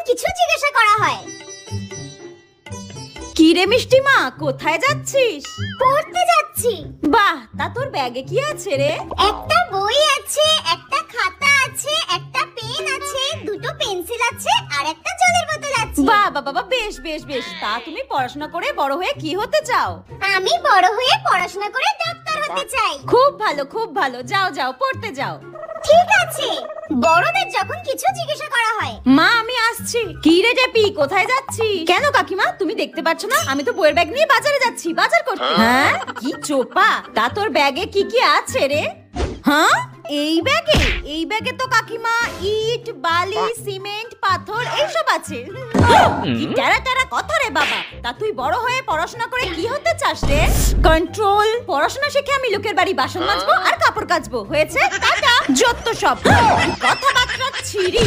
কিছু জিজ্ঞাসা করা হয়। কি রে মিষ্টি মা, কোথায় যাচ্ছিস? পড়তে যাচ্ছি। বাহ, তা তোর ব্যাগে কি আছে রে? একটা বই আছে, একটা খাতা আছে, একটা পেন আছে, দুটো পেন্সিল আছে আর একটা জলের বোতল আছে। বাহ বাবা বাবা, বেশ বেশ বেশ। তা তুমি পড়াশোনা করে বড় হয়ে কি হতে চাও? আমি বড় হয়ে পড়াশোনা করে ডাক্তার হতে চাই। খুব ভালো খুব ভালো, যাও যাও পড়তে যাও। ঠিক আছে, বড়দের যখন কিছু জিজ্ঞাসা করা হয়। মা আমি আসছি। কি রে জেপি, কোথায় যাচ্ছি? কেন কাকিমা, তুমি দেখতে পাচ্ছ না আমি তো বইয়ের ব্যাগ নিয়ে বাজারে যাচ্ছি, বাজার করতে। হ্যাঁ, কি চোপা। তা তোর ব্যাগে কি কি আছে রে? হ্যাঁ, এই ব্যাগে তো কাকিমা ইট, বালি, সিমেন্ট, পাথর এইসব আছে। কি টেরা টেরা কথা রে বাবা। তা তুই বড় হয়ে পড়াশোনা করে কি হতে চাস রে? কন্ট্রোল। পড়াশোনা শিখে আমি লোকের বাড়ি বাসন মাজবো আর কাপড় কাচবো, হয়েছে? টাটা। যত সব কথাবার্তা ছিরি।